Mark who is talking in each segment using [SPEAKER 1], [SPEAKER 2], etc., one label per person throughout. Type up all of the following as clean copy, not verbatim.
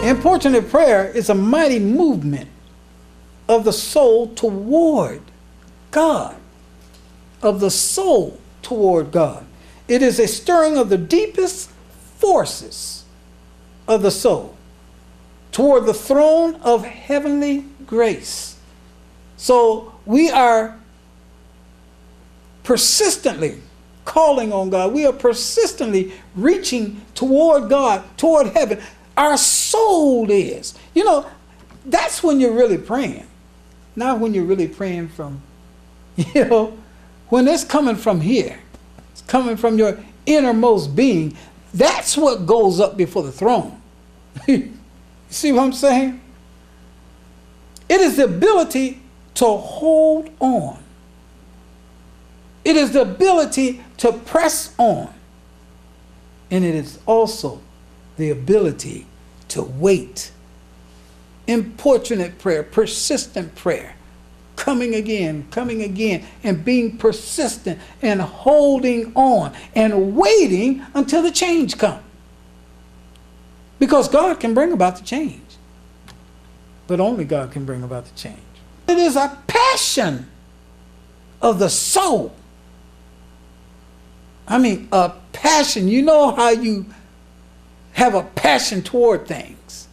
[SPEAKER 1] Importunate prayer is a mighty movement of the soul toward God. Of the soul toward God. It is a stirring of the deepest forces of the soul toward the throne of heavenly grace. So we are persistently calling on God. We are persistently reaching toward God, toward heaven. Our soul is. You know, that's when you're really praying. Not when you're really praying from, you know, when it's coming from here. It's coming from your innermost being. That's what goes up before the throne. You see what I'm saying? It is the ability to hold on. It is the ability to press on. And it is also the ability to wait. Importunate prayer, persistent prayer, coming again, and being persistent and holding on and waiting until the change comes. Because God can bring about the change. But only God can bring about the change. It is a passion of the soul. I mean, a passion. You know how you have a passion toward things.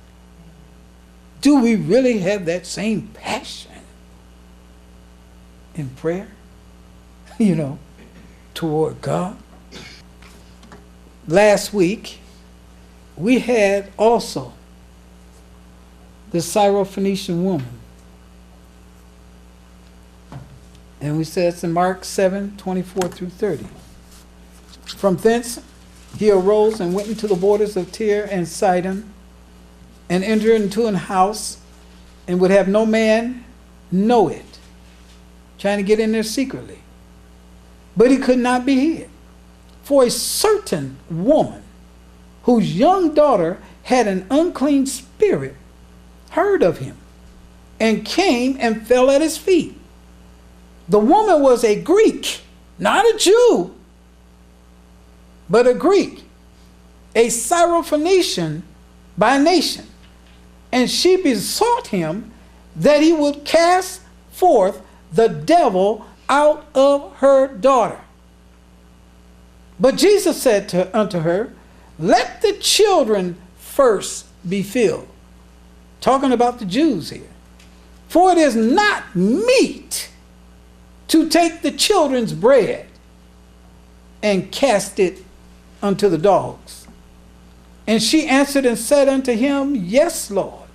[SPEAKER 1] Do we really have that same passion in prayer? You know, toward God. Last week, we had also the Syrophenician woman. And we said it's in Mark 7:24-30. From thence he arose and went into the borders of Tyre and Sidon, and entered into an house, and would have no man know it, trying to get in there secretly. But he could not be hid. For a certain woman, whose young daughter had an unclean spirit, heard of him, and came and fell at his feet. The woman was a Greek, not a Jew, but a Greek, a Syrophenician by nation. And she besought him that he would cast forth the devil out of her daughter. But Jesus said unto her, let the children first be filled. Talking about the Jews here. For it is not meet to take the children's bread and cast it unto the dogs. And she answered and said unto him, yes, Lord.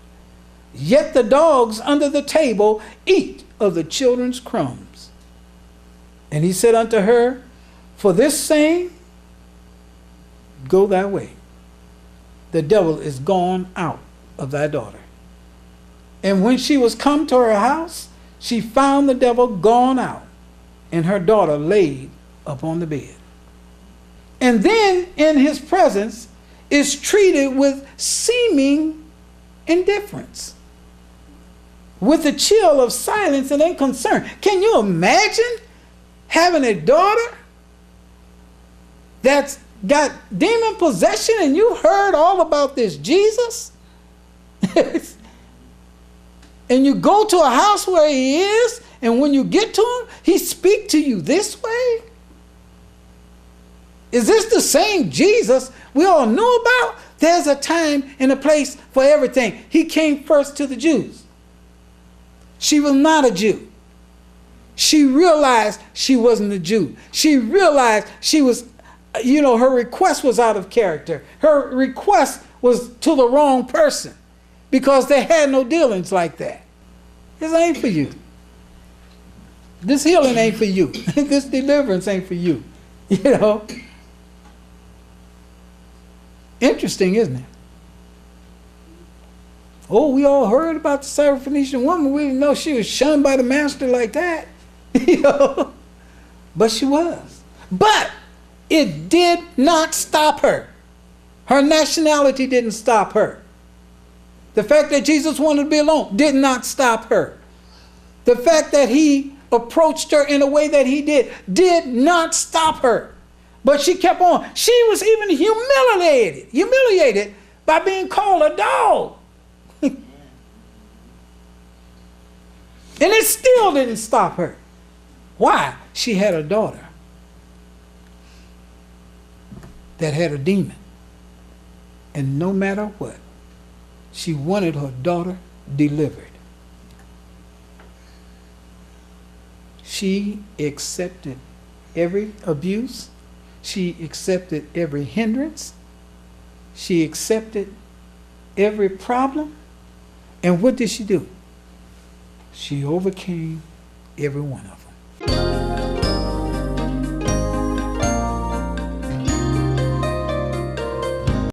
[SPEAKER 1] Yet the dogs under the table eat of the children's crumbs. And he said unto her, for this saying, go thy way. The devil is gone out of thy daughter. And when she was come to her house, she found the devil gone out, and her daughter laid upon the bed. And then in his presence is treated with seeming indifference, with a chill of silence and unconcern. Can you imagine having a daughter that's got demon possession and you heard all about this Jesus? And you go to a house where he is, and when you get to him, he speaks to you this way? Is this the same Jesus we all knew about? There's a time and a place for everything. He came first to the Jews. She was not a Jew. She realized she wasn't a Jew. She realized she was, you know, her request was out of character. Her request was to the wrong person because they had no dealings like that. This ain't for you. This healing ain't for you. This deliverance ain't for you. You know? Interesting, isn't it? Oh, we all heard about the Syrophenician woman. We didn't know she was shunned by the master like that. You know? But she was. But it did not stop her. Her nationality didn't stop her. The fact that Jesus wanted to be alone did not stop her. The fact that he approached her in a way that he did not stop her. But she kept on. She was even humiliated by being called a dog. And it still didn't stop her. Why? She had a daughter that had a demon. And no matter what, she wanted her daughter delivered. She accepted every abuse. She accepted every hindrance. She accepted every problem. And what did she do? She overcame every one of them.